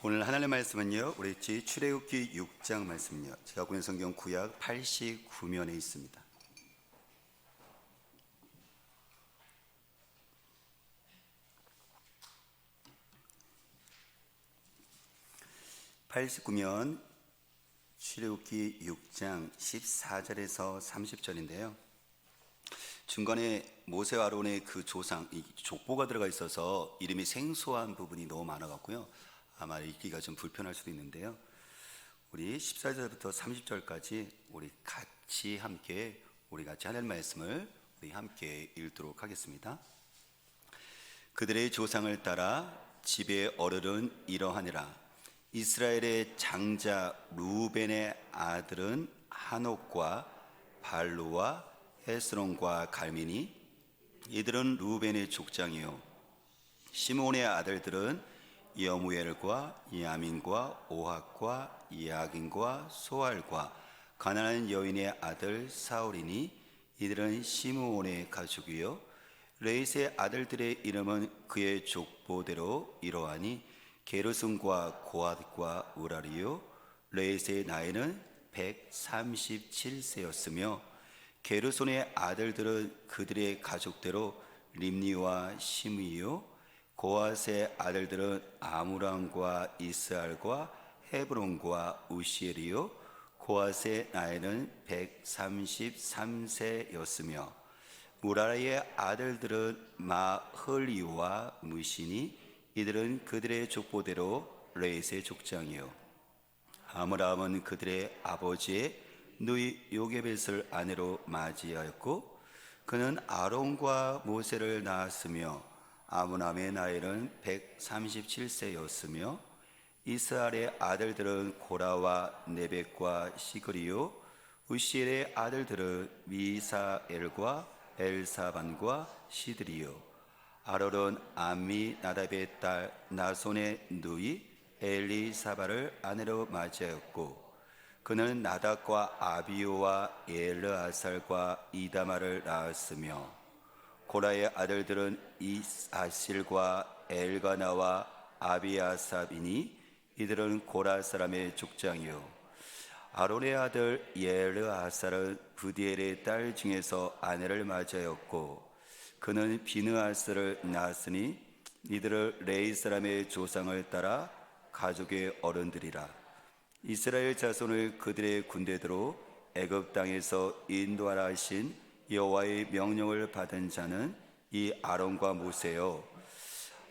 오늘 하나님의 말씀은요, 우리 출애굽기 6장 말씀이요, 제가 갖고 있는 성경 구약 89면에 있습니다. 출애굽기 6장 14절에서 30절인데요. 중간에 모세와 아론의 그 조상, 이 족보가 들어가 있어서 이름이 생소한 부분이 너무 많아갖고요, 아마 읽기가 좀 불편할 수도 있는데요. 우리 14절부터 30절까지 우리 같이 하나님의 말씀을 우리 함께 읽도록 하겠습니다. 그들의 조상을 따라 집의 어른은 이러하니라. 이스라엘의 장자 루벤의 아들은 하녹과 발루와 헤스론과 갈미니, 이들은 루벤의 족장이요. 시므온의 아들들은 여무엘과 야민과 오학과 야긴과 소알과 가나안 여인의 아들 사울이니, 이들은 시므온의 가족이요. 레이스의 아들들의 이름은 그의 족보대로 이러하니 게르손과 고앗과 우라리요. 레이스의 나이는 137세였으며 게르손의 아들들은 그들의 가족대로 림니와 시므이요. 고앗의 아들들은 아므람과 이스알과 헤브론과 우시엘이요. 고앗의 나이는 133세였으며 무라리의 아들들은 마흘리와 무시니, 이들은 그들의 족보대로 레이스의 족장이요. 아므람은 그들의 아버지의 누이 요게벳을 아내로 맞이하였고, 그는 아론과 모세를 낳았으며 아므람의 나이는 137세였으며 이스라엘의 아들들은 고라와 네벡과 시그리요. 우시엘의 아들들은 미사엘과 엘사반과 시드리요. 아론은 암미나답의 딸 나손의 누이 엘리사바를 아내로 맞이하였고, 그는 나답과 아비오와 엘르아살과 이다마를 낳았으며 고라의 아들들은 이아실과 엘가나와 아비아삽이니, 이들은 고라 사람의 족장이요. 아론의 아들 엘르아살은 부디엘의 딸 중에서 아내를 맞이하였고, 그는 비느하스를 낳았으니, 이들을 레이 사람의 조상을 따라 가족의 어른들이라. 이스라엘 자손을 그들의 군대대로 애굽 땅에서 인도하라 하신 여호와의 명령을 받은 자는 이 아론과 모세요.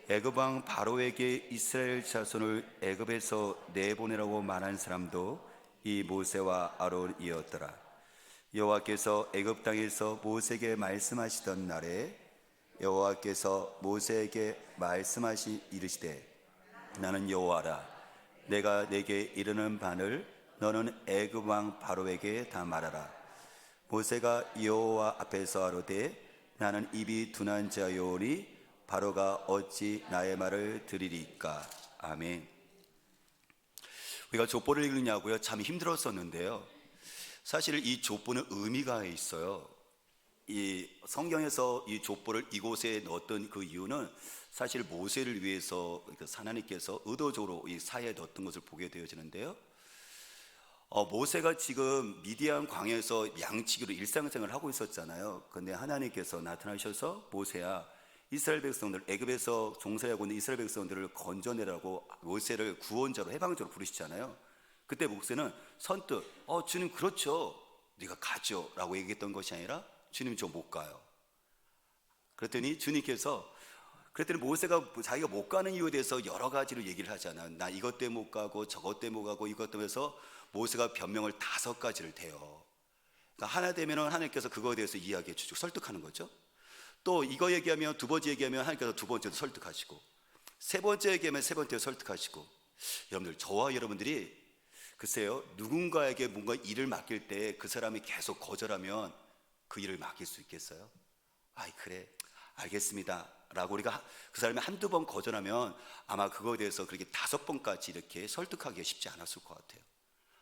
애굽 왕 바로에게 이스라엘 자손을 애굽에서 내보내라고 말한 사람도 이 모세와 아론이었더라. 여호와께서 애굽 땅에서 모세에게 말씀하시던 날에 여호와께서 모세에게 말씀하시 이르시되, 나는 여호와라. 내가 내게 이르는 바를 너는 애굽 왕 바로에게 다 말하라. 모세가 여호와 앞에서 아뢰되, 나는 입이 둔한 자요오니 바로가 어찌 나의 말을 들으리까. 아멘. 우리가 족보를 읽느냐고요? 참 힘들었었는데요. 사실 이 족보는 의미가 있어요. 이 성경에서 이 족보를 이곳에 넣었던 그 이유는 사실 모세를 위해서 하나님께서 의도적으로 이 사이에 넣었던 것을 보게 되어지는데요. 모세가 지금 미디안 광야에서 양치기로 일상생활을 하고 있었잖아요. 그런데 하나님께서 나타나셔서, 모세야, 이스라엘 백성들, 애굽에서 종살이하고 있는 이스라엘 백성들을 건져내라고 모세를 구원자로, 해방자로 부르시잖아요. 그때 모세는 선뜻 주님 그렇죠, 네가 가죠 라고 얘기했던 것이 아니라, 주님 저 못 가요. 그랬더니 모세가 자기가 못 가는 이유에 대해서 여러 가지로 얘기를 하잖아요. 나 이것 때문에 못 가고 저것 때문에 못 가고 이것 때문에 해서 모세가 변명을 5가지를 대요. 그러니까 하나 되면은 하나님께서 그거에 대해서 이야기해 주시고 설득하는 거죠. 또 이거 얘기하면, 2번째 얘기하면 하나님께서 2번째도 설득하시고, 3번째 얘기하면 3번째 설득하시고. 여러분들, 저와 여러분들이 글쎄요, 누군가에게 뭔가 일을 맡길 때 그 사람이 계속 거절하면 그 일을 맡길 수 있겠어요? 아이 그래 알겠습니다 라고 우리가 그 사람이 한두 번 거절하면 아마 그거에 대해서 그렇게 5번까지 이렇게 설득하기가 쉽지 않았을 것 같아요.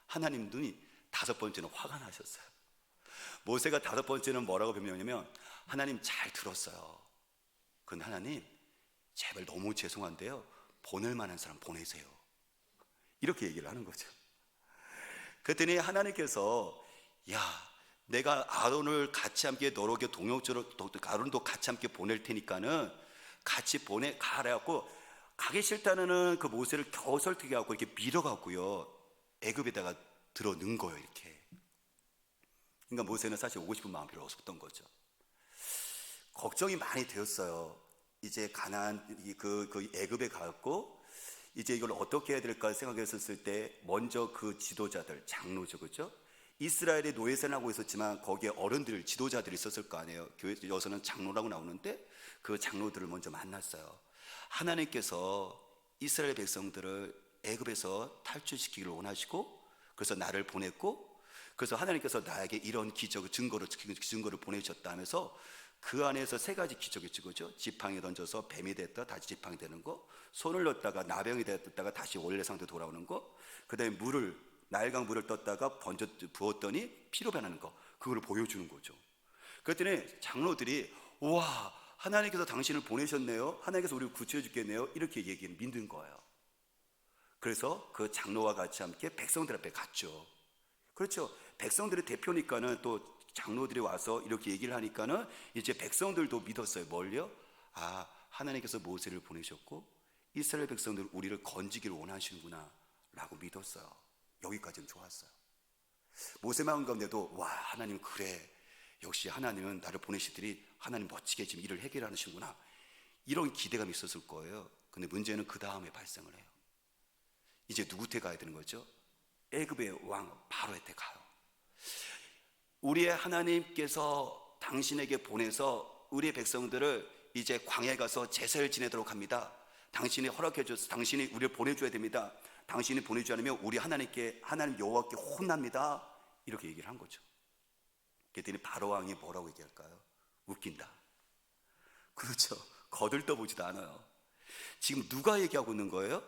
하나님 눈이 5번째는 화가 나셨어요. 모세가 5번째는 뭐라고 변명하냐면, 하나님 잘 들었어요. 그런데 하나님 제발 너무 죄송한데요, 보낼 만한 사람 보내세요. 이렇게 얘기를 하는 거죠. 그랬더니 하나님께서 야, 내가 아론을 같이 함께 너에게 동역자로 아론도 같이 함께 보낼 테니까는 같이 가라고, 가기 싫다는 그 모세를 겨우 설득해갖고 이렇게 밀어갖고요 애굽에다가 들어 넣은 거예요. 이렇게. 그러니까 모세는 사실 오고 싶은 마음이 별로 없었던 거죠. 걱정이 많이 되었어요. 이제 가나안 그 애굽에 가고 이제 이걸 어떻게 해야 될까 생각했었을 때 먼저 그 지도자들, 장로죠, 그렇죠? 이스라엘의 노예생하고 있었지만 거기에 어른들, 지도자들이 있었을 거 아니에요. 교회 여서는 장로라고 나오는데 그 장로들을 먼저 만났어요. 하나님께서 이스라엘 백성들을 애굽에서 탈출시키기를 원하시고 그래서 나를 보냈고, 그래서 하나님께서 나에게 이런 증거를 보내주셨다 하면서 그 안에서 세 가지 기적이 찍어죠. 지팡이 던져서 뱀이 됐다 다시 지팡이 되는 거, 손을 넣었다가 나병이 됐다가 다시 원래 상태 돌아오는 거, 그 다음에 나일강 물을 떴다가 부었더니 피로 변하는 거, 그걸 보여주는 거죠. 그랬더니 장로들이 와, 하나님께서 당신을 보내셨네요, 하나님께서 우리를 구출해 주겠네요, 이렇게 믿는 거예요. 그래서 그 장로와 같이 함께 백성들 앞에 갔죠. 그렇죠. 백성들의 대표니까는 또 장로들이 와서 이렇게 얘기를 하니까는 이제 백성들도 믿었어요. 뭘요? 아, 하나님께서 모세를 보내셨고 이스라엘 백성들 우리를 건지기를 원하시는구나 라고 믿었어요. 여기까지는 좋았어요. 모세 마음 가운데도 와, 하나님 그래, 역시 하나님은 나를 보내시더니 하나님 멋지게 지금 일을 해결하시는구나, 이런 기대감이 있었을 거예요. 근데 문제는 그 다음에 발생을 해요. 이제 누구한테 가야 되는 거죠? 애굽의 왕 바로한테 가요. 우리의 하나님께서 당신에게 보내서 우리의 백성들을 이제 광야에 가서 제사를 지내도록 합니다. 당신이 허락해 줘서 당신이 우리를 보내줘야 됩니다. 당신이 보내주지 않으면 우리 하나님 여호와께 혼납니다. 이렇게 얘기를 한 거죠. 그랬더니 바로 왕이 뭐라고 얘기할까요? 웃긴다. 그렇죠. 거들떠보지도 않아요. 지금 누가 얘기하고 있는 거예요?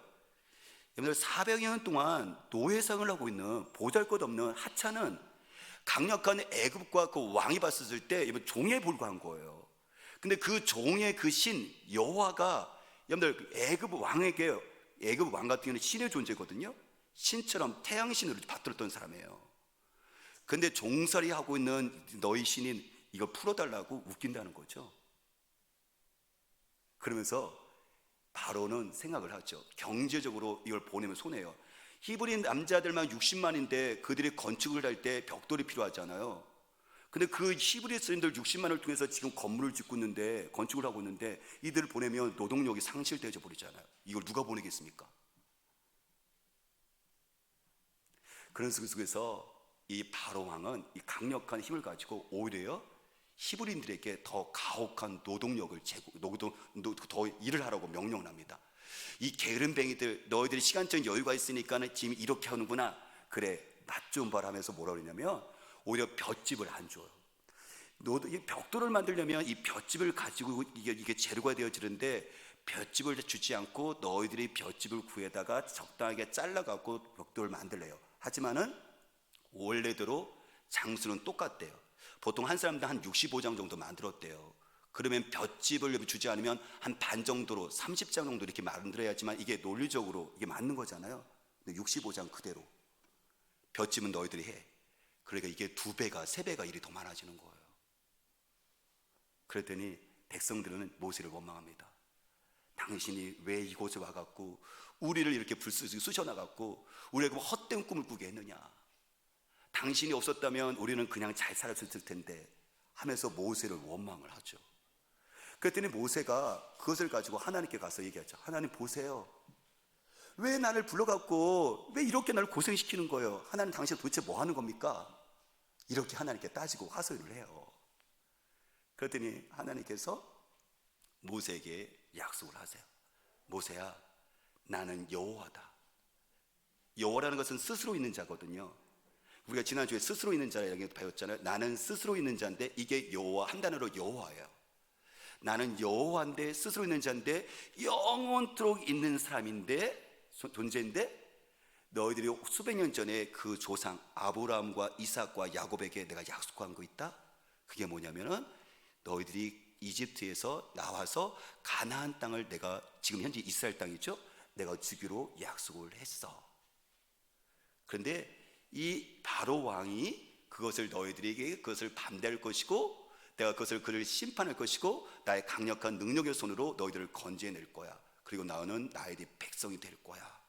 여러분들 400여 년 동안 노예상을 하고 있는 보잘것없는 하찮은 강력한 애굽과 그 왕이 봤을 때 종에 불과한 거예요. 근데 그 종의 그 신 여호와가 여러분들 애굽 왕 같은 경우는 신의 존재거든요. 신처럼 태양신으로 받들었던 사람이에요. 근데 종살이 하고 있는 너희 신인 이걸 풀어달라고 웃긴다는 거죠. 그러면서 바로는 생각을 하죠. 경제적으로 이걸 보내면 손해요. 히브리 남자들만 60만인데 그들이 건축을 할 때 벽돌이 필요하잖아요. 근데 그 히브리 스님들 60만을 통해서 지금 건물을 짓고 있는데, 건축을 하고 있는데 이들을 보내면 노동력이 상실되어 버리잖아요. 이걸 누가 보내겠습니까? 그런 속에서 이 바로 왕은 이 강력한 힘을 가지고 오히려 히브리인들에게 더 가혹한 노동력을 더 일을 하라고 명령을 합니다. 이 게으름뱅이들, 너희들이 시간적인 여유가 있으니까 지금 이렇게 하는구나, 그래 맛 좀 봐라 하면서 뭐라 그러냐면 오히려 볏짚을 안 줘요. 이 벽돌을 만들려면 이 볏짚을 가지고 이게 재료가 되어지는데 볏짚을 주지 않고 너희들이 볏짚을 구해다가 적당하게 잘라갖고 벽돌을 만들래요. 하지만은 원래대로 장수는 똑같대요. 보통 한 사람당 한 65장 정도 만들었대요. 그러면 볏짚을 주지 않으면 한 반 정도로 30장 정도 이렇게 만들어야지만 이게 논리적으로 이게 맞는 거잖아요. 근데 65장 그대로 볏짚은 너희들이 해. 그러니까 이게 2배가 3배가 일이 더 많아지는 거예요. 그랬더니 백성들은 모세를 원망합니다. 당신이 왜 이곳에 와갖고 우리를 이렇게 쑤셔나갖고 우리에게 헛된 꿈을 꾸게 했느냐, 당신이 없었다면 우리는 그냥 잘 살았을 텐데 하면서 모세를 원망을 하죠. 그랬더니 모세가 그것을 가지고 하나님께 가서 얘기하죠. 하나님 보세요, 왜 나를 불러갖고 왜 이렇게 나를 고생시키는 거예요? 하나님 당신 도대체 뭐 하는 겁니까? 이렇게 하나님께 따지고 하소연을 해요. 그랬더니 하나님께서 모세에게 약속을 하세요. 모세야, 나는 여호와다. 여호와라는 것은 스스로 있는 자거든요. 우리가 지난주에 스스로 있는 자라 이야기 배웠잖아요. 나는 스스로 있는 자인데 이게 여호와, 한 단어로 여호와예요. 나는 여호와인데 스스로 있는 자인데 영원토록 있는 사람인데, 존재인데 너희들이 수백 년 전에 그 조상 아브라함과 이삭과 야곱에게 내가 약속한 거 있다. 그게 뭐냐면은 너희들이 이집트에서 나와서 가나안 땅을 내가 지금 현재 이스라엘 땅이죠, 내가 주기로 약속을 했어. 그런데 이 바로 왕이 그것을 너희들에게 그것을 반대할 것이고 내가 그를 심판할 것이고 나의 강력한 능력의 손으로 너희들을 건져낼 거야. 그리고 너는 나의 백성이 될 거야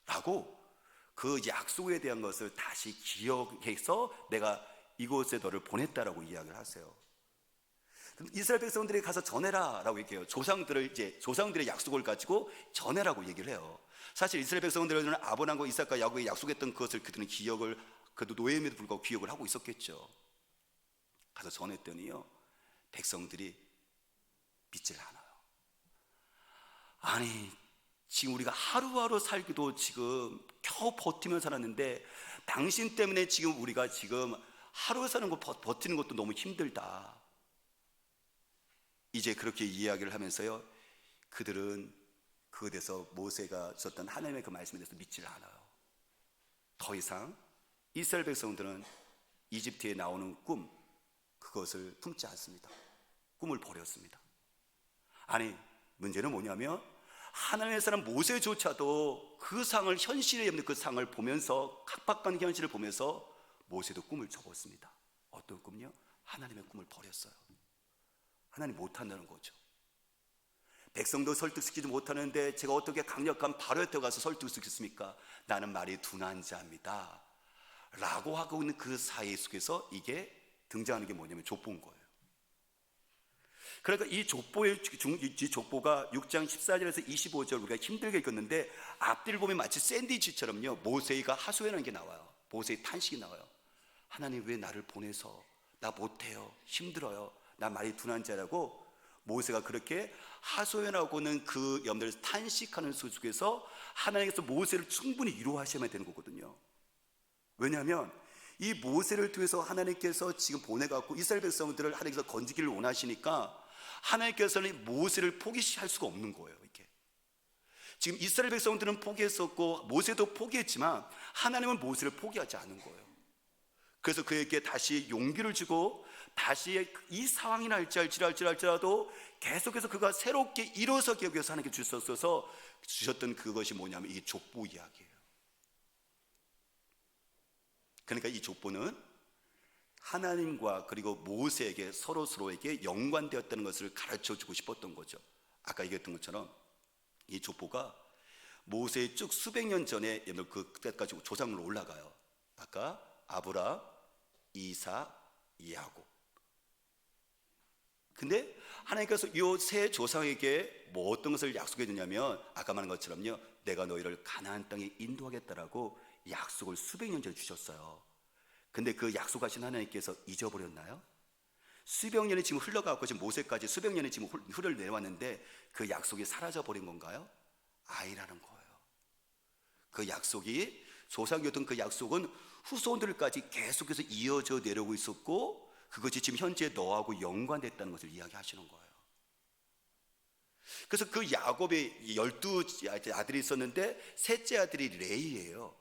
라고 그 약속에 대한 것을 다시 기억해서 내가 이곳에 너를 보냈다라고 이야기를 하세요. 이스라엘 백성들이 가서 전해라 라고 얘기해요. 조상들의 약속을 가지고 전해라고 얘기를 해요. 사실 이스라엘 백성들은 아브라함과 이삭과 야곱이 약속했던 그것을 그들은 기억을, 그래도 노예임에도 불구하고 기억을 하고 있었겠죠. 가서 전했더니요, 백성들이 믿질 않아요. 아니, 지금 우리가 하루하루 살기도 지금 겨우 버티며 살았는데 당신 때문에 지금 우리가 지금 하루 사는 거 버티는 것도 너무 힘들다. 이제 그렇게 이야기를 하면서요, 그들은 그에 대해서 모세가 썼던 하나님의 그 말씀에 대해서 믿질 않아요. 더 이상 이스라엘 백성들은 이집트에 나오는 꿈, 그것을 품지 않습니다. 꿈을 버렸습니다. 아니, 문제는 뭐냐면 하나님의 사람 모세조차도 그 상을, 현실에 없는 그 상을 보면서, 각박한 현실을 보면서 모세도 꿈을 접었습니다. 어떤 꿈요? 하나님의 꿈을 버렸어요. 하나님 못한다는 거죠. 백성도 설득시키지 못하는데 제가 어떻게 강력한 바로한테 가서 설득시켰습니까? 나는 말이 둔한 자입니다 라고 하고 있는 그 사이 속에서 이게 등장하는 게 뭐냐면 족보인 거예요. 그러니까 이 족보가 6장 14절에서 25절 우리가 힘들게 읽었는데 앞뒤를 보면 마치 샌드위치처럼요, 모세가 하소연하는 게 나와요. 모세의 탄식이 나와요. 하나님 왜 나를 보내서, 나 못해요, 힘들어요, 나 말이 둔한 자라고 모세가 그렇게 하소연하고는 그 염려를 탄식하는 속에서 하나님께서 모세를 충분히 위로하셔야 되는 거거든요. 왜냐하면 이 모세를 통해서 하나님께서 지금 보내갖고 이스라엘 백성들을 하나님께서 건지기를 원하시니까 하나님께서는 모세를 포기할 수가 없는 거예요. 이렇게 지금 이스라엘 백성들은 포기했었고 모세도 포기했지만 하나님은 모세를 포기하지 않은 거예요. 그래서 그에게 다시 용기를 주고 다시 이 상황이 날지랄지라도 계속해서 그가 새롭게 일어서기 위해서 하나님께 주셨던 그것이 뭐냐면 이 족보 이야기예요. 그러니까 이 족보는 하나님과 그리고 모세에게 서로에게 연관되었다는 것을 가르쳐주고 싶었던 거죠. 아까 얘기했던 것처럼 이 족보가 모세의 쭉 수백 년 전에 그때까지 조상으로 올라가요. 아까 아브라함, 이삭, 야곱. 근데 하나님께서 이 세 조상에게 뭐 어떤 것을 약속해 주냐면 아까 말한 것처럼요, 내가 너희를 가나안 땅에 인도하겠다라고 약속을 수백 년 전에 주셨어요. 근데 그 약속하신 하나님께서 잊어버렸나요? 수백 년이 지금 흘러가고 지금 모세까지 수백 년이 지금 흘러내려왔는데 그 약속이 사라져버린 건가요? 아니라는 거예요. 그 약속이, 조상이었던 그 약속은 후손들까지 계속해서 이어져 내려오고 있었고 그것이 지금 현재 너하고 연관됐다는 것을 이야기하시는 거예요. 그래서 그 야곱의 12 아들이 있었는데 셋째 아들이 레이예요.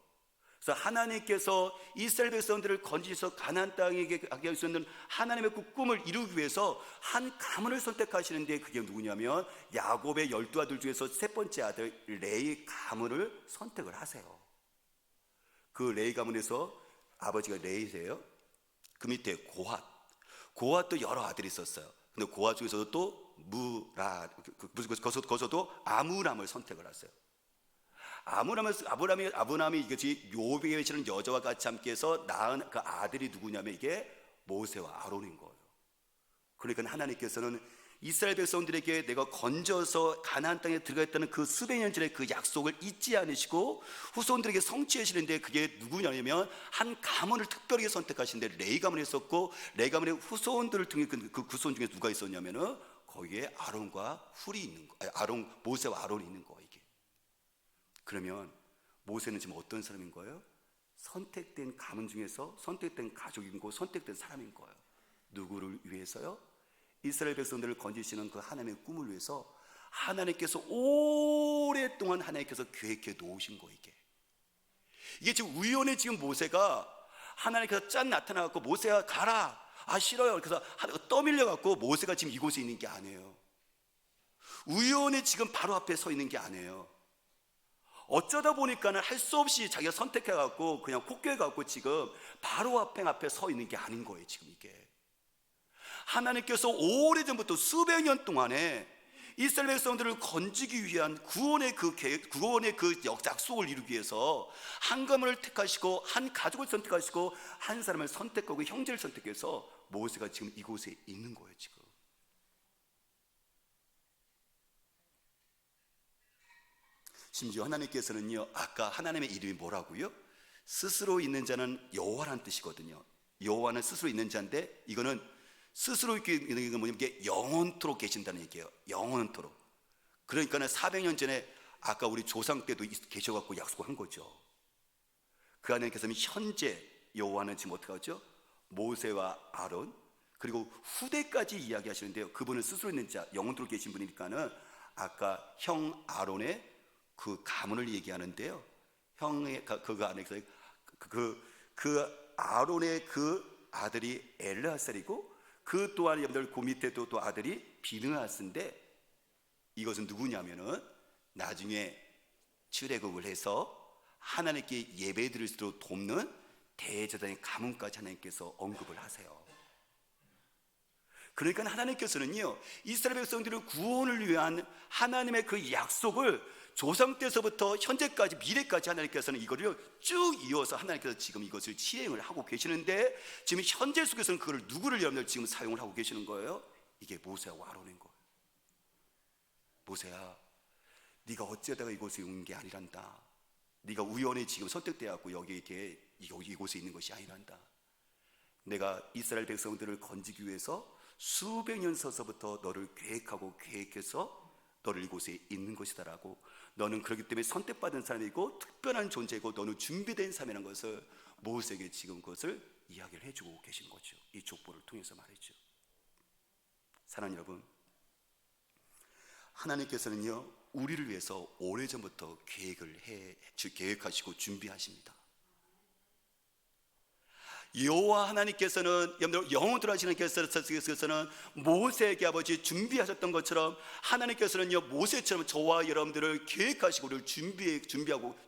그래서 하나님께서 이스라엘 백성들을 건지셔서 가나안 땅에 가게 하시는 하나님의 그 꿈을 이루기 위해서 한 가문을 선택하시는데 그게 누구냐면 야곱의 12아들 중에서 세 번째 아들 레이 가문을 선택을 하세요. 그 레이 가문에서 아버지가 레이세요. 그 밑에 고핫도 여러 아들이 있었어요. 근데 고핫 중에서도 또 거기서도 아므람을 선택을 하세요. 아브라함이 이것이 요백에 계시는 여자와 같이 함께해서 낳은 그 아들이 누구냐면 이게 모세와 아론인 거예요. 그러니까 하나님께서는 이스라엘 백성들에게 내가 건져서 가나안 땅에 들어갔다는 그 수백 년 전의 그 약속을 잊지 않으시고 후손들에게 성취하시는데 그게 누구냐면 한 가문을 특별히 선택하시는데 레이 가문이 있었고 레이 가문의 후손들을 통해 그 후손 중에 누가 있었냐면은 거기에 아론과 훌이 있는 거, 모세와 아론이 있는 거. 이게 그러면 모세는 지금 어떤 사람인 거예요? 선택된 가문 중에서 선택된 가족인 거, 선택된 사람인 거예요. 누구를 위해서요? 이스라엘 백성들을 건지시는 그 하나님의 꿈을 위해서 하나님께서 오랫동안 하나님께서 계획해 놓으신 거. 이게 지금 우연히 지금 모세가 하나님께서 짠 나타나갖고 모세야 가라, 아 싫어요, 그래서 떠밀려갖고 모세가 지금 이곳에 있는 게 아니에요. 우연히 지금 바로 앞에 서 있는 게 아니에요. 어쩌다 보니까는 할 수 없이 자기가 선택해갖고 그냥 콧겨갖고 지금 바로 앞에 서 있는 게 아닌 거예요. 지금 이게 하나님께서 오래전부터 수백 년 동안에 이스라엘 백성들을 건지기 위한 구원의 그 계획, 구원의 그 약속을 이루기 위해서 한 가문을 택하시고 한 가족을 선택하시고 한 사람을 선택하고 형제를 선택해서 모세가 지금 이곳에 있는 거예요. 지금 심지어 하나님께서는요, 아까 하나님의 이름이 뭐라고요? 스스로 있는 자는 여호와라는 뜻이거든요. 여호와는 스스로 있는 자인데 이거는 스스로 있는 게 뭐냐면 이게 영원토록 계신다는 얘기예요. 영원토록. 그러니까는 400년 전에 아까 우리 조상 때도 계셔갖고 약속한 거죠. 그 하나님께서는 현재 여호와는 지금 어떻게 하죠? 모세와 아론 그리고 후대까지 이야기하시는데요. 그분은 스스로 있는 자, 영원토록 계신 분이니까는 아까 형 아론의 그 가문을 얘기하는데요. 형의 그 안에서 그 아론의 그 아들이 엘르하살이고 그 또한 여러분들 그 밑에도 또 아들이 비느하스인데 이것은 누구냐면은 나중에 출애굽을 해서 하나님께 예배드릴 수 있도록 돕는 대제사장의 가문까지 하나님께서 언급을 하세요. 그러니까 하나님께서는요, 이스라엘 백성들의 구원을 위한 하나님의 그 약속을 조상 때서부터 현재까지 미래까지 하나님께서는 이거를 쭉 이어서 하나님께서 지금 이것을 시행을 하고 계시는데 지금 현재 속에서는 그걸 누구를 여러분들 지금 사용을 하고 계시는 거예요? 이게 모세와 아론인 거예요. 모세야, 네가 어쩌다가 이곳에 온 게 아니란다. 네가 우연히 지금 선택되었고 여기 이렇게 이곳에 있는 것이 아니란다. 내가 이스라엘 백성들을 건지기 위해서 수백 년 서서부터 너를 계획하고 계획해서 너를 이곳에 있는 것이다라고, 너는 그렇기 때문에 선택받은 사람이고 특별한 존재이고 너는 준비된 사람이라는 것을 모세에게 지금 그것을 이야기를 해주고 계신 거죠. 이 족보를 통해서 말이죠. 사랑하는 여러분, 하나님께서는요, 우리를 위해서 오래전부터 계획하시고 준비하십니다. 여호와 하나님께서는 영원토록 하시는 하나님께서는 모세에게 아버지 준비하셨던 것처럼 하나님께서는요, 모세처럼 저와 여러분들을 계획하시고 우리를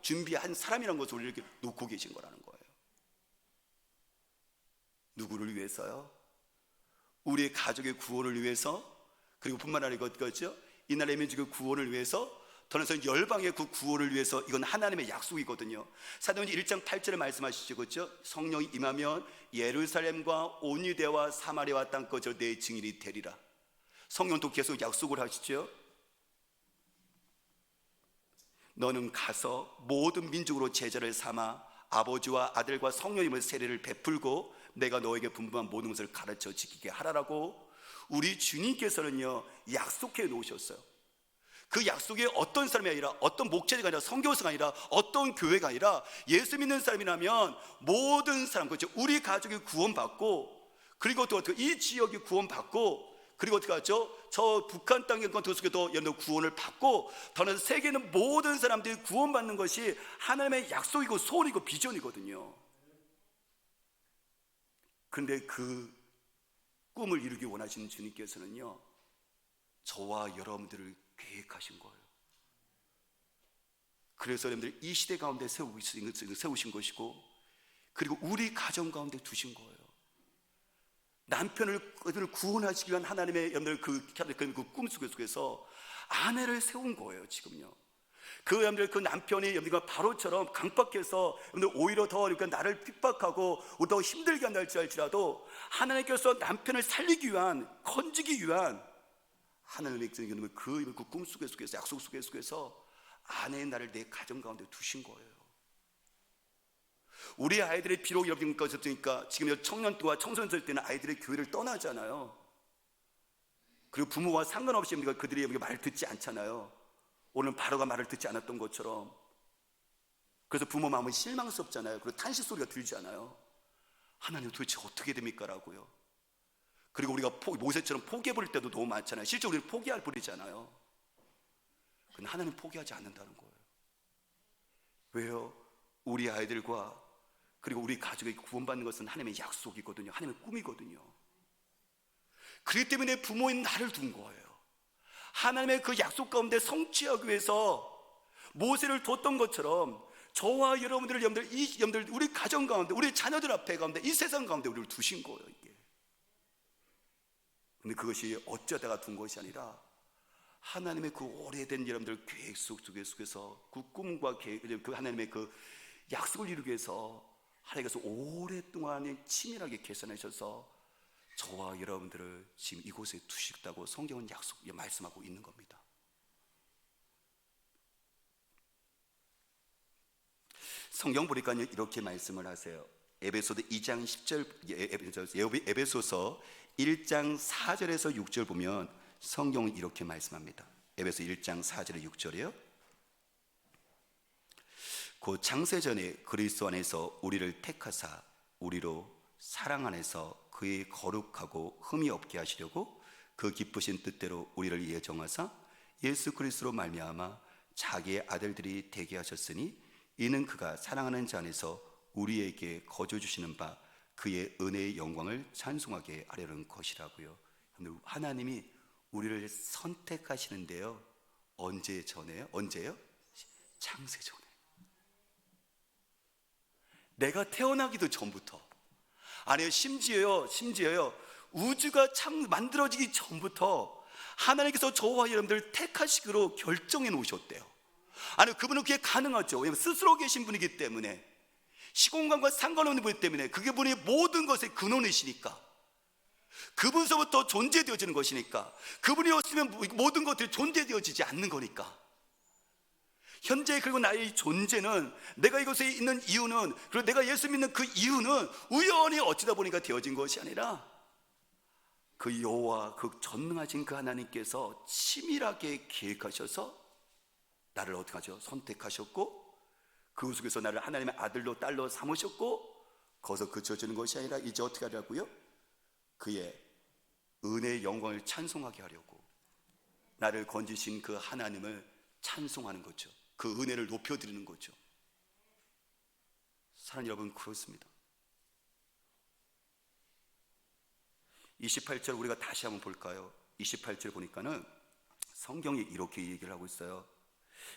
준비한 사람이라는 것을 우리에게 놓고 계신 거라는 거예요. 누구를 위해서요? 우리의 가족의 구원을 위해서, 그리고 뿐만 아니라 이것이죠, 이 나라의 민족의 구원을 위해서, 더나서 열방의 그 구원을 위해서. 이건 하나님의 약속이거든요. 사도행전 1장 8절에 말씀하시죠, 그렇죠? 성령이 임하면 예루살렘과 온 유대와 사마리아와 땅끝으로 내 증인이 되리라. 성령도 계속 약속을 하시죠. 너는 가서 모든 민족으로 제자를 삼아 아버지와 아들과 성령님의 세례를 베풀고 내가 너에게 분부한 모든 것을 가르쳐 지키게 하라라고 우리 주님께서는요, 약속해 놓으셨어요. 그 약속에 어떤 사람이 아니라, 어떤 목회자가 아니라, 선교사가 아니라, 어떤 교회가 아니라 예수 믿는 사람이라면 모든 사람, 그렇죠? 우리 가족이 구원받고, 그리고 또 이 지역이 구원받고, 그리고 어떻게 하죠? 저 북한 땅의 것 속에도 여러분 구원을 받고, 더는 세계는 모든 사람들이 구원받는 것이 하나님의 약속이고 소원이고 비전이거든요. 그런데 그 꿈을 이루기 원하시는 주님께서는요, 저와 여러분들을 계획하신 거예요. 그래서 여러분들 이 시대 가운데 세우신 것이고, 그리고 우리 가정 가운데 두신 거예요. 남편을 구원하시기 위한 하나님의 여러분들 그 꿈속에서 아내를 세운 거예요. 지금요, 여러분들 그 남편이 여러분들과 바로처럼 강박해서 여러분들 오히려 더 그러니까 나를 핍박하고 더 힘들게 한다 할지라도 하나님께서 남편을 살리기 위한, 건지기 위한 하나님의 그 꿈속에서 약속 속에서 아내의 나를 내 가정 가운데 두신 거예요. 우리 아이들이 비록 여러분 것이었으니까 지금 청년도와 청소년들 때는 아이들의 교회를 떠나잖아요. 그리고 부모와 상관없이 그들이 말을 듣지 않잖아요. 오늘 바로가 말을 듣지 않았던 것처럼. 그래서 부모 마음은 실망스럽잖아요. 그리고 탄식 소리가 들잖아요. 하나님 도대체 어떻게 됩니까? 라고요. 그리고 우리가 모세처럼 포기해버릴 때도 너무 많잖아요. 실제 우리는 포기할 뿐이잖아요. 근데 하나님 포기하지 않는다는 거예요. 왜요? 우리 아이들과 그리고 우리 가족이 구원받는 것은 하나님의 약속이거든요. 하나님의 꿈이거든요. 그렇기 때문에 부모인 나를 둔 거예요. 하나님의 그 약속 가운데 성취하기 위해서 모세를 뒀던 것처럼 저와 여러분들 우리 가정 가운데, 우리 자녀들 앞에 가운데, 이 세상 가운데 우리를 두신 거예요, 이게. 근데 그것이 어쩌다가 둔 것이 아니라 하나님의 그 오래된 여러분들 계획 속에서 그 꿈과 계획, 그 하나님의 그 약속을 이루기 위해서 하나님께서 오랫동안 치밀하게 계산하셔서 저와 여러분들을 지금 이곳에 두셨다고 성경은 말씀하고 있는 겁니다. 성경 보니까 이렇게 말씀을 하세요. 에베소서 2장 10절, 에베소서 1장 4절에서 6절 보면 성경은 이렇게 말씀합니다. 에베소 1장 4절에 6절이요. 그 창세전에 그리스도 안에서 우리를 택하사 우리로 사랑 안에서 그의 거룩하고 흠이 없게 하시려고 그 기쁘신 뜻대로 우리를 예정하사 예수 그리스도로 말미암아 자기의 아들들이 되게 하셨으니 이는 그가 사랑하는 자 안에서 우리에게 거저 주시는 바 그의 은혜의 영광을 찬송하게 하려는 것이라고요. 하나님이 우리를 선택하시는데요, 언제 전에요? 언제요? 창세 전에. 내가 태어나기도 전부터, 아니요, 심지어요 우주가 만들어지기 전부터 하나님께서 저와 여러분들 택하시기로 결정해 놓으셨대요. 아니, 그분은 그게 가능하죠. 왜냐하면 스스로 계신 분이기 때문에, 시공간과 상관없는 분이기 때문에, 그게 분이 모든 것의 근원이시니까, 그분서부터 존재되어지는 것이니까, 그분이 없으면 모든 것들이 존재되어지지 않는 거니까. 현재 그리고 나의 존재는, 내가 이곳에 있는 이유는, 그리고 내가 예수 믿는 그 이유는 우연히 어찌다 보니까 되어진 것이 아니라 그 여호와, 그 전능하신 그 하나님께서 치밀하게 계획하셔서 나를 어떻게 하죠? 선택하셨고, 그 속에서 나를 하나님의 아들로 딸로 삼으셨고, 거기서 그쳐지는 것이 아니라 이제 어떻게 하려고요? 그의 은혜의 영광을 찬송하게 하려고 나를 건지신 그 하나님을 찬송하는 거죠. 그 은혜를 높여드리는 거죠. 사랑하는 여러분, 그렇습니다. 28절 우리가 다시 한번 볼까요? 28절 보니까는 성경이 이렇게 얘기를 하고 있어요.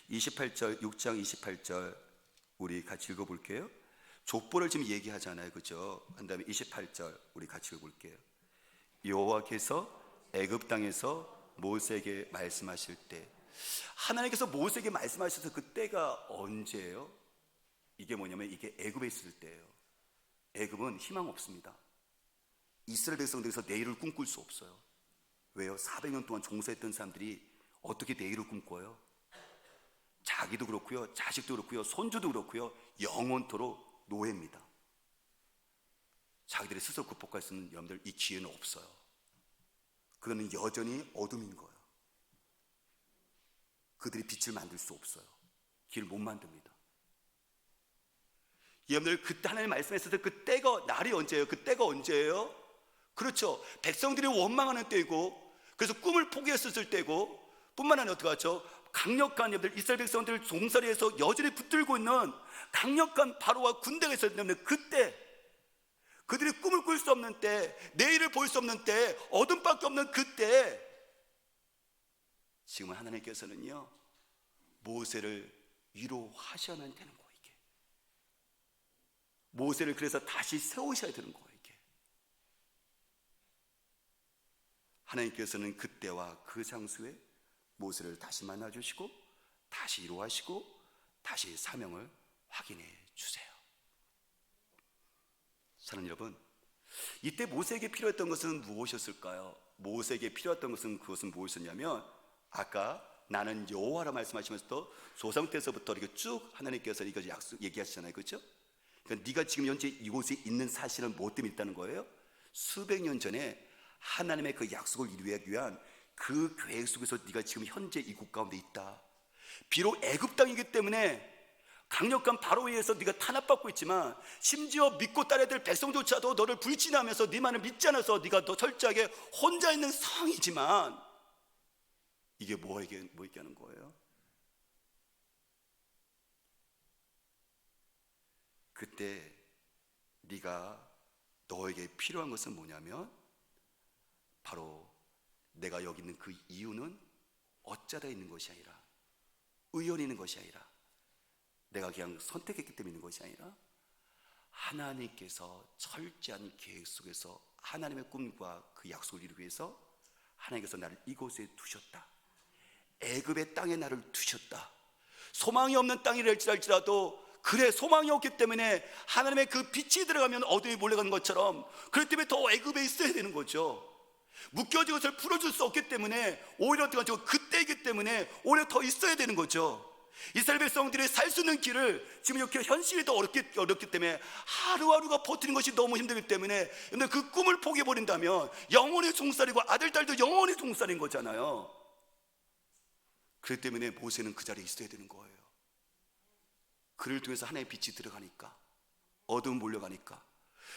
28절, 6장 28절 우리 같이 읽어볼게요. 족보를 지금 얘기하잖아요, 그죠? 한 다음에 28절 우리 같이 읽어볼게요. 여호와께서 애굽 땅에서 모세에게 말씀하실 때, 하나님께서 모세에게 말씀하셔서 그 때가 언제예요? 이게 뭐냐면 이게 애굽에 있을 때예요. 애굽은 희망 없습니다. 이스라엘 백성들에서 내일을 꿈꿀 수 없어요. 왜요? 400년 동안 종사했던 사람들이 어떻게 내일을 꿈꿔요? 자기도 그렇고요, 자식도 그렇고요, 손주도 그렇고요, 영원토록 노예입니다. 자기들이 스스로 극복할 수 있는 여러분들, 이 기회는 없어요. 그거는 여전히 어둠인 거예요. 그들이 빛을 만들 수 없어요. 길을 못 만듭니다. 여러분들, 그때 하나님 말씀하셨을 그 때가, 날이 언제예요? 그 때가 언제예요? 그렇죠, 백성들이 원망하는 때이고, 그래서 꿈을 포기했었을 때고, 뿐만 아니라 어떻게 하죠? 강력한 여러분들, 이스라엘 백성들을 종살이해서 여전히 붙들고 있는 강력한 바로와 군대가 있었는데, 그때 그들이 꿈을 꿀 수 없는 때, 내일을 볼 수 없는 때, 어둠밖에 없는 그때, 지금 하나님께서는요 모세를 위로하셔야만 되는 거예요. 이게 모세를 그래서 다시 세우셔야 되는 거예요. 이게 하나님께서는 그때와 그 장소에 모세를 다시 만나주시고, 다시 위로하시고, 다시 사명을 확인해 주세요. 사랑하는 여러분, 이때 모세에게 필요했던 것은 무엇이었을까요? 모세에게 필요했던 것은, 그것은 무엇이었냐면, 아까 나는 여호와라 말씀하시면서도 조상 때서부터 이렇게 쭉 하나님께서 이거 얘기하시잖아요, 그렇죠? 그러니까 네가 지금 현재 이곳에 있는 사실은 뭐 때문에 있다는 거예요? 수백 년 전에 하나님의 그 약속을 이루기 위한 그 계획 속에서 네가 지금 현재 이곳 가운데 있다. 비록 애굽 땅이기 때문에 강력한 바로에 의해서 네가 탄압받고 있지만, 심지어 믿고 따라야 될 백성조차도 너를 불신하면서 네 말을 믿지 않아서 네가 더 철저하게 혼자 있는 상황이지만, 이게 뭐 얘기하는 거예요? 그때 너에게 필요한 것은 뭐냐면, 바로 내가 여기 있는 그 이유는 어쩌다 있는 것이 아니라, 우연히 있는 것이 아니라 내가 그냥 선택했기 때문에 있는 것이 아니라 하나님께서 철저한 계획 속에서 하나님의 꿈과 그 약속을 이루기 위해서 하나님께서 나를 이곳에 두셨다. 애굽의 땅에 나를 두셨다. 소망이 없는 땅이랄지라도 그래, 소망이 없기 때문에 하나님의 그 빛이 들어가면 어둠이 몰려가는 것처럼, 그렇기 때문에 더 애굽에 있어야 되는 거죠. 묶여진 것을 풀어줄 수 없기 때문에 오히려 그때이기 때문에 오히려 더 있어야 되는 거죠. 이스라엘 백성들이 살 수 있는 길을 지금 이렇게 현실이 더 어렵기 때문에 하루하루가 버티는 것이 너무 힘들기 때문에, 근데 그 꿈을 포기해버린다면 영원히 종살이고 아들 딸도 영원히 종살인 거잖아요. 그렇기 때문에 모세는 그 자리에 있어야 되는 거예요. 그를 통해서 하나님의 빛이 들어가니까, 어둠 몰려가니까,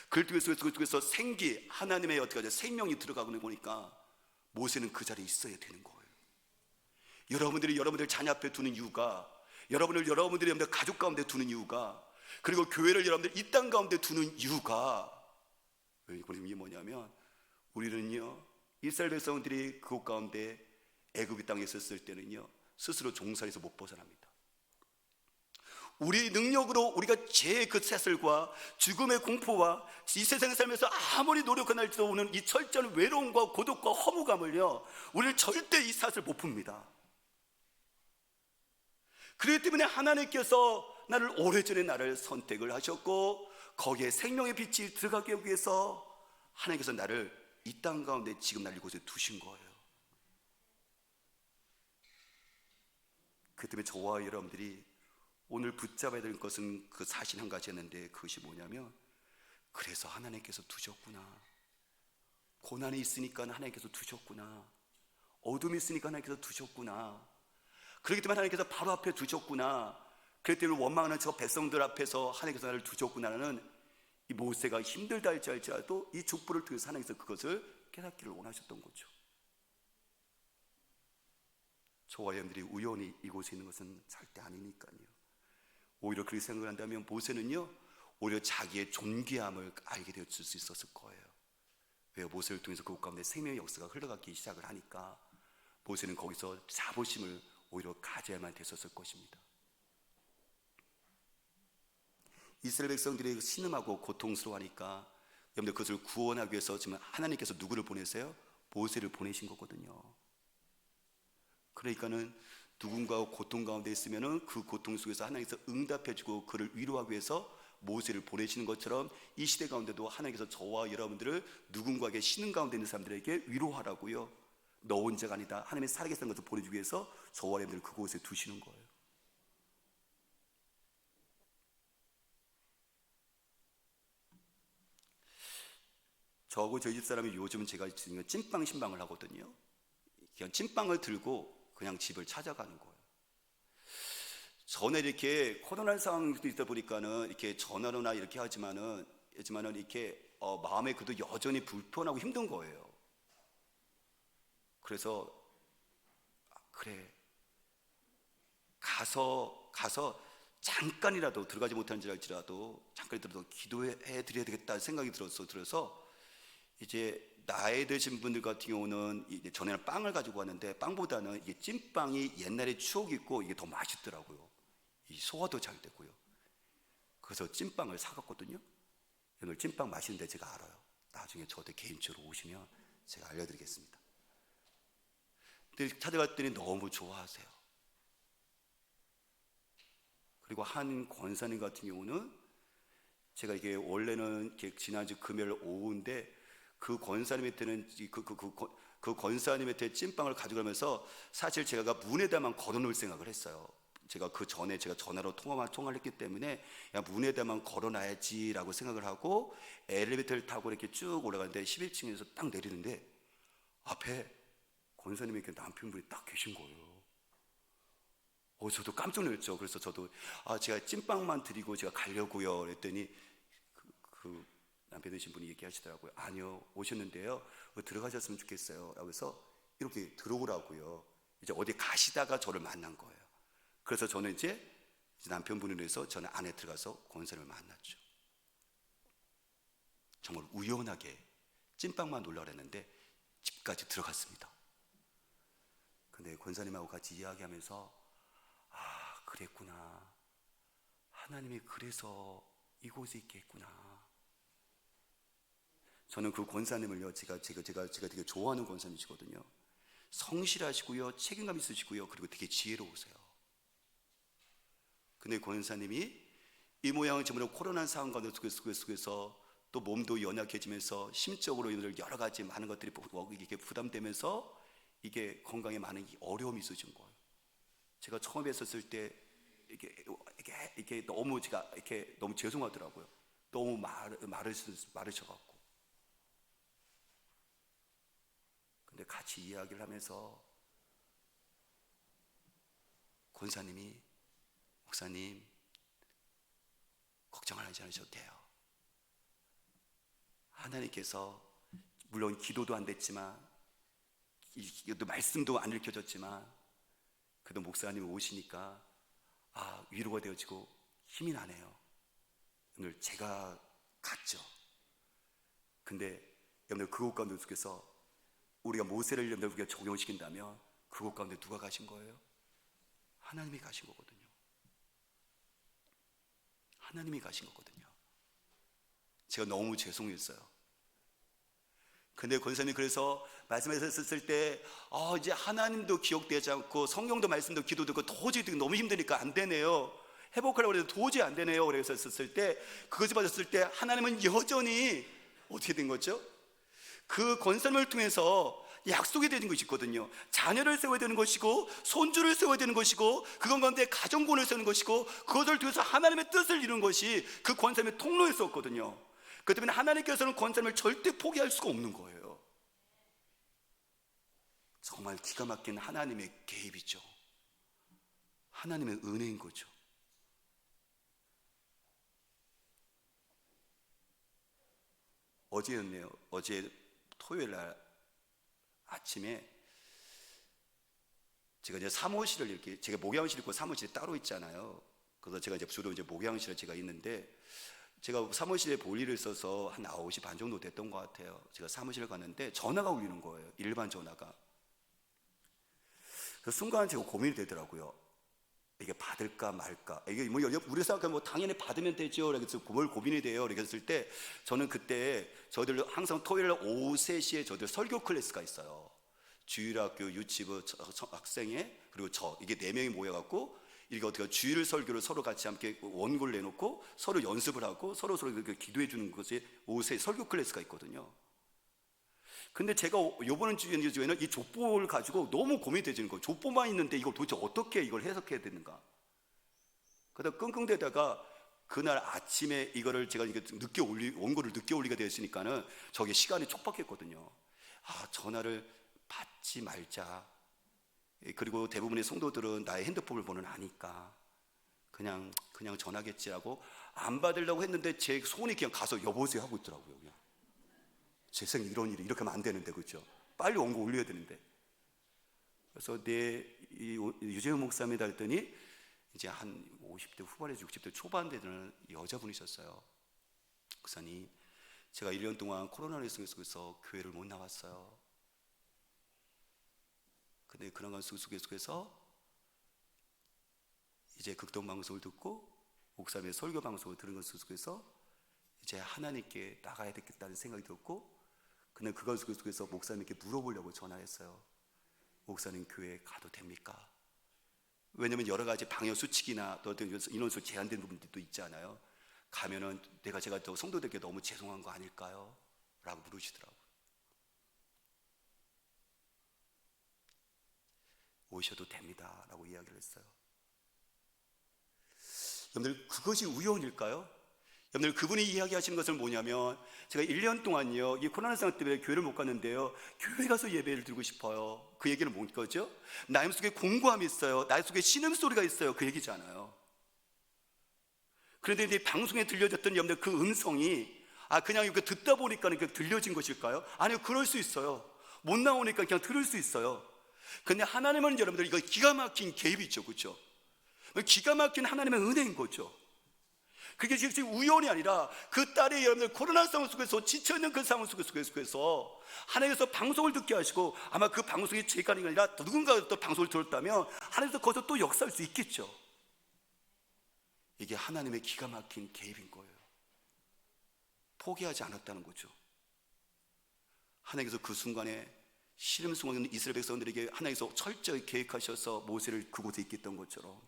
그를 통해서 생기, 하나님의 어떻게 생명이 들어가고 보니까 모세는 그 자리에 있어야 되는 거예요. 여러분들이 여러분들 자녀 앞에 두는 이유가, 여러분들이 여러분들 가족 가운데 두는 이유가, 그리고 교회를 여러분들 이 땅 가운데 두는 이유가, 이게 뭐냐면, 우리는요 이스라엘 백성들이 그곳 가운데 애굽 땅에 있었을 때는요 스스로 종살이에서 못 벗어납니다. 우리 능력으로 우리가 죄의 그 세슬과 죽음의 공포와 이 세상에 살면서 아무리 노력하나 할지도 오는 이 철저한 외로움과 고독과 허무감을요 우리는 절대 이 사슬 못 풉니다. 그렇기 때문에 하나님께서 나를 오래전에 나를 선택을 하셨고, 거기에 생명의 빛이 들어가기 위해서 하나님께서 나를 이 땅 가운데 지금 날 이곳에 두신 거예요. 그 때문에 저와 여러분들이 오늘 붙잡아야 될 것은 그 사실 한 가지였는데, 그것이 뭐냐면, 그래서 하나님께서 두셨구나, 고난이 있으니까 하나님께서 두셨구나, 어둠이 있으니까 하나님께서 두셨구나, 그렇기 때문에 하나님께서 바로 앞에 두셨구나, 그렇기 때문에 원망하는 저 백성들 앞에서 하나님께서 나를 두셨구나는, 이 모세가 힘들다 할지라도 이 족보를 통해서 하나님께서 그것을 깨닫기를 원하셨던 거죠. 저와 여러분들이 우연히 이곳에 있는 것은 절대 아니니까요. 오히려 그렇게 생각을 한다면 모세는요 오히려 자기의 존귀함을 알게 되었을 수 있었을 거예요. 왜요? 모세를 통해서 그곳 가운데 생명의 역사가 흘러가기 시작을 하니까 모세는 거기서 자부심을 오히려 가져야만 됐었을 것입니다. 이스라엘 백성들이 신음하고 고통스러워하니까 여러분들 그것을 구원하기 위해서 지금 하나님께서 누구를 보내세요? 모세를 보내신 거거든요. 그러니까는 누군가 고통 가운데 있으면은 그 고통 속에서 하나님께서 응답해주고 그를 위로하기 위해서 모세를 보내시는 것처럼, 이 시대 가운데도 하나님께서 저와 여러분들을 누군가에게 신음 가운데 있는 사람들에게 위로하라고요, 너 혼자가 아니다, 하나님의 살아계신 것을 보내주기 위해서 저와 여러분들을 그곳에 두시는 거예요. 저하고 저희 집사람이 요즘 제가 지금 찐빵 신방을 하거든요. 그냥 찐빵을 들고 그냥 집을 찾아가는 거예요. 전에 이렇게 코로나 상황도 있다 보니까는 이렇게 전화로나 이렇게 하지만은 이렇게 마음에 그래도 여전히 불편하고 힘든 거예요. 그래서 그래, 가서 잠깐이라도 들어가지 못하는 줄 알지라도 잠깐이라도 기도해 드려야 되겠다 생각이 들어서 이제 나이 드신 분들 같은 경우는 이제 전에는 빵을 가지고 왔는데, 빵보다는 이게 찐빵이 옛날에 추억이 있고 이게 더 맛있더라고요. 이 소화도 잘 되고요. 그래서 찐빵을 사갔거든요. 오늘 찐빵 맛있는데 제가 알아요. 나중에 저한테 개인적으로 오시면 제가 알려드리겠습니다. 근데 찾아갔더니 너무 좋아하세요. 그리고 한 권사님 같은 경우는 제가 이게 원래는 지난주 금요일 오후인데 그 권사님한테는 그 권사님한테 찐빵을 가져가면서 사실 제가 문에다만 걸어놓을 생각을 했어요. 제가 그 전에 제가 전화로 통화를 했기 때문에 야, 문에다만 걸어놔야지라고 생각을 하고 엘리베이터를 타고 이렇게 쭉 올라가는데 11층에서 딱 내리는데 앞에 권사님의 남편분이 딱 계신 거예요. 저도 깜짝 놀랐죠. 그래서 저도 제가 찐빵만 드리고 제가 가려고요 그랬더니 그 남편 되신 분이 얘기하시더라고요. 아니요, 오셨는데요 들어가셨으면 좋겠어요 라고 해서 이렇게 들어오라고요. 이제 어디 가시다가 저를 만난 거예요. 그래서 저는 이제 남편분을 위해서 저는 안에 들어가서 권사님을 만났죠. 정말 우연하게 찐빵만 놀라 그랬는데 집까지 들어갔습니다. 근데 권사님하고 같이 이야기하면서 그랬구나, 하나님이 그래서 이곳에 있겠구나. 저는 그 권사님을요, 제가 되게 좋아하는 권사님이시거든요. 성실하시고요, 책임감 있으시고요, 그리고 되게 지혜로우세요. 근데 권사님이 이 모양을 저번에 코로나 상황 가운데 속에서 또 몸도 연약해지면서 심적으로 여러 가지 많은 것들이 이게 부담되면서 이게 건강에 많은 어려움이 있으신 거예요. 제가 처음 뵀었을 때 이게 너무 제가 이렇게 너무 죄송하더라고요. 너무 마르셔갖고. 근데 같이 이야기를 하면서 권사님이, 목사님, 걱정하지 않으셔도 돼요. 하나님께서 물론 기도도 안 됐지만, 말씀도 안 읽혀졌지만, 그래도 목사님이 오시니까 위로가 되어지고 힘이 나네요. 오늘 제가 갔죠. 근데 여러분들 그곳 가운데 속에서 우리가 모세를 여러분들 적용시킨다면 그곳 가운데 누가 가신 거예요? 하나님이 가신 거거든요. 하나님이 가신 거거든요. 제가 너무 죄송했어요. 근데 권사님이 그래서 말씀하셨을 때 이제 하나님도 기억되지 않고 성경도 말씀도 기도 듣고 도저히 너무 힘드니까 안 되네요. 회복하려고 해도 도저히 안 되네요. 그래서 했을 때, 그것을 받았을 때 하나님은 여전히 어떻게 된 거죠? 그 권사님을 통해서 약속이 되는 것이 있거든요. 자녀를 세워야 되는 것이고 손주를 세워야 되는 것이고 그건 가운데 가정권을 세우는 것이고 그것을 통해서 하나님의 뜻을 이루는 것이 그 권사님의 통로였었거든요. 그렇기 때문에 하나님께서는 권사님을 절대 포기할 수가 없는 거예요. 정말 기가 막힌 하나님의 개입이죠. 하나님의 은혜인 거죠. 어제였네요. 어제 토요일 날 아침에 제가 이제 사무실을 이렇게, 제가 목양실 있고 사무실이 따로 있잖아요. 그래서 제가 이제 주로 이제 목양실에 제가 있는데, 제가 사무실에 볼 일을 있어서 한 9시 반 정도 됐던 것 같아요. 제가 사무실에 갔는데 전화가 울리는 거예요. 일반 전화가. 그 순간 제가 고민이 되더라고요. 이게 받을까 말까. 이게 뭐 우리 생각하면 당연히 받으면 되죠. 그래서 뭘 고민이 돼요. 이렇게 했을 때 저는 그때 저희들 항상 토요일 오후 3시에 저희들 설교 클래스가 있어요. 주일학교 유치부 학생회 그리고 이게 4명이 모여갖고 이게 어떻게 주일 설교를 서로 같이 함께 원고를 내놓고 서로 연습을 하고 서로 기도해 주는 것이 오후 3시 설교 클래스가 있거든요. 근데 제가 요번 주에는 이 족보를 가지고 너무 고민이 되지는 거예요. 족보만 있는데 이걸 도대체 어떻게 이걸 해석해야 되는가. 그러다 끙끙대다가 그날 아침에 이거를 제가 원고를 늦게 올리게 되었으니까는 저게 시간이 촉박했거든요. 전화를 받지 말자. 그리고 대부분의 성도들은 나의 핸드폰을 번호는 아니까 그냥 전화겠지 하고 안 받으려고 했는데 제 손이 그냥 가서 여보세요 하고 있더라고요. 그냥. 제 생에 이런 일이 이렇게 하면 안 되는데, 그렇죠? 빨리 원고 올려야 되는데. 그래서 유재훈 목사님이다 했더니 이제 한 50대 후반에서 60대 초반 되는 여자분이셨어요. 목사님, 제가 1년 동안 코로나 속에서 교회를 못 나왔어요. 근데 그런 것 속에서 이제 극동 방송을 듣고 목사님의 설교 방송을 들은 것 속에서 이제 하나님께 나가야 되겠다는 생각이 들었고, 근데 그것 속에서 목사님께 물어보려고 전화했어요. 목사님 교회 가도 됩니까? 왜냐면 여러 가지 방역 수칙이나 또 인원수 제한된 부분들도 있잖아요. 가면은 제가 또 성도들께 너무 죄송한 거 아닐까요? 라고 물으시더라고요. 오셔도 됩니다 라고 이야기를 했어요. 여러분들 그것이 우연일까요? 여러분들 그분이 이야기하시는 것은 뭐냐면, 제가 1년 동안요 이 코로나 상황 때문에 교회를 못 갔는데요, 교회 가서 예배를 드리고 싶어요. 그 얘기는 뭐죠? 나 속에 공고함이 있어요. 나 속에 신음소리가 있어요. 그 얘기잖아요. 그런데 이제 방송에 들려졌던 여러분들 그 음성이 그냥 이렇게 듣다 보니까 이렇게 들려진 것일까요? 아니요, 그럴 수 있어요. 못 나오니까 그냥 들을 수 있어요. 근데 하나님은 여러분들 이거 기가 막힌 개입이죠, 그렇죠? 기가 막힌 하나님의 은혜인 거죠. 그게 지금 우연이 아니라 그 딸이 여러분들 코로나 상황 속에서 지쳐있는 그 상황 속에서 하나님께서 방송을 듣게 하시고, 아마 그 방송이 제가 아니라 누군가가 또 방송을 들었다면 하나님께서 거기서 또 역사할 수 있겠죠. 이게 하나님의 기가 막힌 개입인 거예요. 포기하지 않았다는 거죠. 하나님께서 그 순간에 시름 속에 이스라엘 백성들에게 하나님께서 철저히 계획하셔서 모세를 그곳에 있게 했던 것처럼,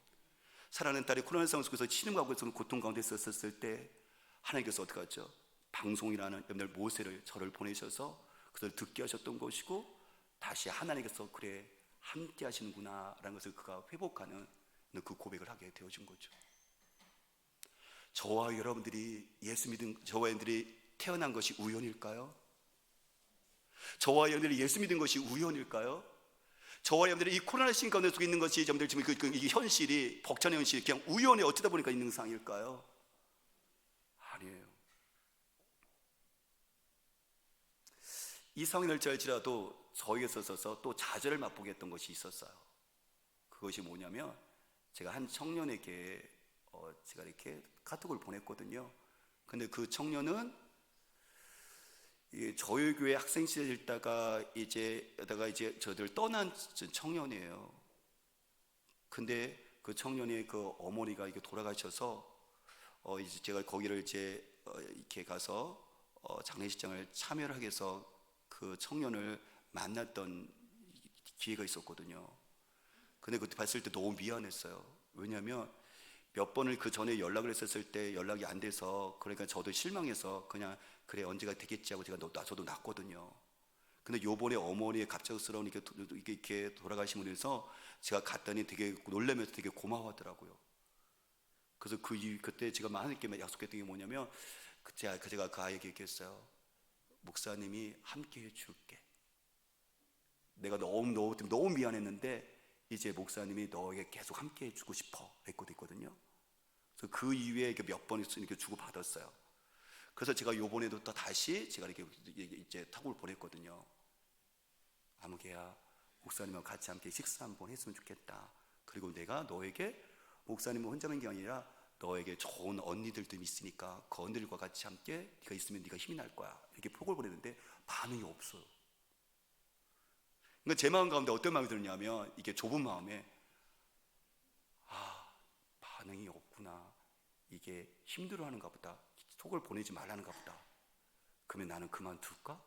사랑하는 딸이 코로나 상황 속에서 시름하고 있었던 고통 가운데 있었을 때 하나님께서 어떻게 하죠? 방송이라는 여러분들 모세를 저를 보내셔서 그것을 듣게 하셨던 것이고, 다시 하나님께서 그래 함께 하시는구나 라는 것을 그가 회복하는 그 고백을 하게 되어진 거죠. 저와 여러분들이 예수 믿은 저와 여러분들이 태어난 것이 우연일까요? 저와 여러분들이 예수 믿은 것이 우연일까요? 저와 여러분들이 이 코로나 시기 가운데 속에 있는 것이 여러분들 지금 이 현실이, 벅찬의 현실이 그냥 우연히 어쩌다 보니까 있는 상황일까요? 아니에요. 이 상황이 될지라도 저에게 있어서 또 좌절을 맛보게 했던 것이 있었어요. 그것이 뭐냐면, 제가 한 청년에게 제가 이렇게 카톡을 보냈거든요. 근데 그 청년은 저희 교회 학생 시절에 있다가 이제 저들 떠난 청년이에요. 근데 그 청년의 그 어머니가 이게 돌아가셔서 이제 제가 거기를 이렇게 가서 장례식장을 참여를 하기 위해서 그 청년을 만났던 기회가 있었거든요. 근데 그때 봤을 때 너무 미안했어요. 왜냐하면 몇 번을 그 전에 연락을 했었을 때 연락이 안 돼서, 그러니까 저도 실망해서 그냥 그래 언제가 되겠지 하고 저도 났거든요. 근데 요번에 어머니의 갑작스러운 이렇게 돌아가심으로 해서 제가 갔더니 되게 놀라면서 되게 고마워하더라고요. 그래서 그때 제가 하나님께 약속했던 게 뭐냐면, 제가 그 아이에게 얘기했어요. 목사님이 함께 해줄게. 내가 너무 미안했는데 이제 목사님이 너에게 계속 함께 해주고 싶어 했거든요. 그래서 그 이후에 몇 번 이렇게 주고 받았어요. 그래서 제가 요번에도 또 다시 제가 이렇게 이제 톡을 보냈거든요. 아무개야, 목사님하고 같이 함께 식사 한번 했으면 좋겠다. 그리고 내가 너에게 목사님은 혼자만 게 아니라 너에게 좋은 언니들도 있으니까 그 언니들과 같이 함께 네가 있으면 네가 힘이 날 거야. 이렇게 톡을 보냈는데 반응이 없어요. 그러니까 제 마음 가운데 어떤 마음이 들었냐면, 이게 좁은 마음에 반응이 없구나, 이게 힘들어하는가 보다, 톡을 보내지 말라는가 보다, 그러면 나는 그만둘까?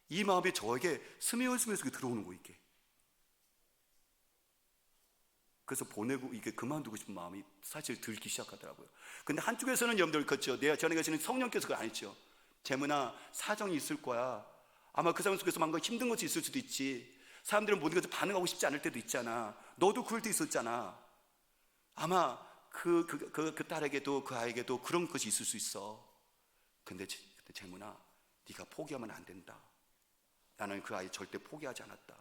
이 마음이 저에게 스며스며 들어오는 거 이게. 그래서 보내고 이게 그만두고 싶은 마음이 사실 들기 시작하더라고요. 근데 한쪽에서는 여러분들 그렇죠, 전에 가시는 성령께서 그걸 안 했죠. 재문아, 사정이 있을 거야. 아마 그 상황 속에서 뭔가 힘든 것이 있을 수도 있지. 사람들은 모든 것을 반응하고 싶지 않을 때도 있잖아. 너도 그럴 때 있었잖아. 아마 그 딸에게도 그 아이에게도 그런 것이 있을 수 있어. 근데 재문아, 네가 포기하면 안 된다. 나는 그 아이 절대 포기하지 않았다.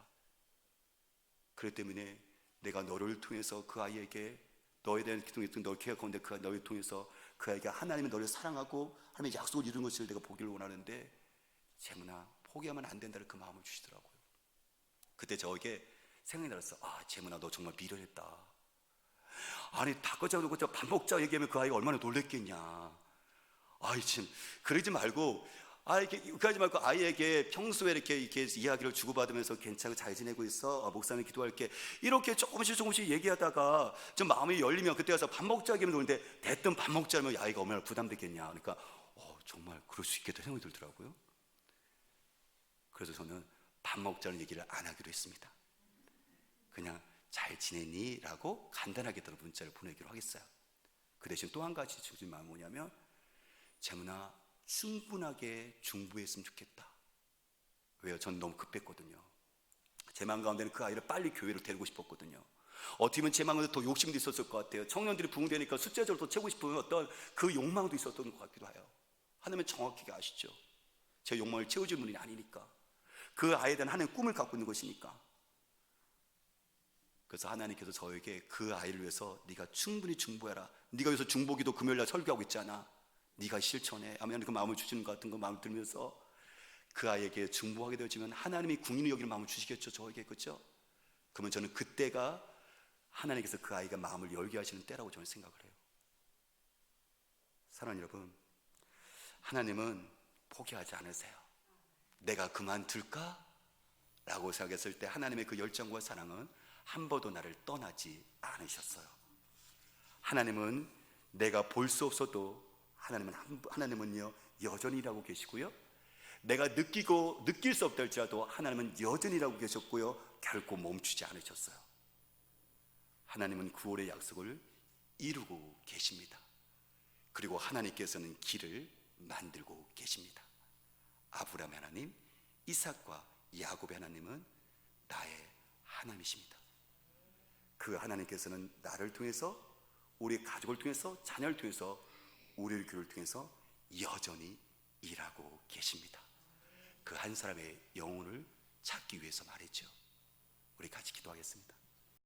그렇기 때문에 내가 너를 통해서 그 아이에게 너에 대한 기도를 널 계획하는데 그 너를 통해서 그 아이가 하나님이 너를 사랑하고 하나님의 약속을 이루는 것을 내가 보기를 원하는데 재문아, 포기하면 안 된다는 그 마음을 주시더라고요. 그때 저에게 생각이 났어. 재문아, 너 정말 미련했다. 아니, 닭거자고 밥 먹자 얘기하면 그 아이가 얼마나 놀랬겠냐. 참, 그러지 말고 그러지 말고 아이에게 평소에 이렇게 이야기를 주고받으면서 괜찮고 잘 지내고 있어, 목사님 기도할게, 이렇게 조금씩 얘기하다가 좀 마음이 열리면 그때 가서 밥 먹자 얘기하면 좋은데, 대뜸 밥 먹자 하면 아이가 얼마나 부담되겠냐. 그러니까 정말 그럴 수 있겠다 생각이 들더라고요. 그래서 저는 밥 먹자는 얘기를 안 하기로 했습니다. 그냥 잘 지내니? 라고 간단하게 문자를 보내기로 하겠어요. 그 대신 또 한 가지 주신 마음이 뭐냐면, 재문아, 충분하게 중보했으면 좋겠다. 왜요? 전 너무 급했거든요. 제 마음 가운데는 그 아이를 빨리 교회로 데리고 싶었거든요. 어떻게 보면 제 마음에도 더 욕심도 있었을 것 같아요. 청년들이 부흥되니까 숫자적으로 더 채우고 싶은 어떤 그 욕망도 있었던 것 같기도 해요. 하나님은 정확하게 아시죠. 제 욕망을 채워줄 분이 아니니까, 그 아이에 대한 하나님의 꿈을 갖고 있는 것이니까. 그래서 하나님께서 저에게 그 아이를 위해서 네가 충분히 중보해라. 네가 여기서 중보기도 금요일날 설교하고 있잖아. 네가 실천해. 아멘. 그 마음을 주시는 것 같은 그 마음을 들면서 그 아이에게 중보하게 되어지면 하나님이 궁인히 여기는 마음을 주시겠죠, 저에게. 그렇죠? 그러면 저는 그때가 하나님께서 그 아이가 마음을 열게 하시는 때라고 저는 생각을 해요. 사랑하는 여러분, 하나님은 포기하지 않으세요. 내가 그만둘까? 라고 생각했을 때 하나님의 그 열정과 사랑은 한 번도 나를 떠나지 않으셨어요. 하나님은 내가 볼 수 없어도 하나님은요 여전히 일하고 계시고요, 내가 느낄 수 없다 할지라도 하나님은 여전히 일하고 계셨고요, 결코 멈추지 않으셨어요. 하나님은 구원의 약속을 이루고 계십니다. 그리고 하나님께서는 길을 만들고 계십니다. 아브라함의 하나님, 이삭과 야곱의 하나님은 나의 하나님이십니다. 그 하나님께서는 나를 통해서, 우리 가족을 통해서, 자녀를 통해서, 우리 교회를 통해서 여전히 일하고 계십니다. 그 한 사람의 영혼을 찾기 위해서 말이죠. 우리 같이 기도하겠습니다.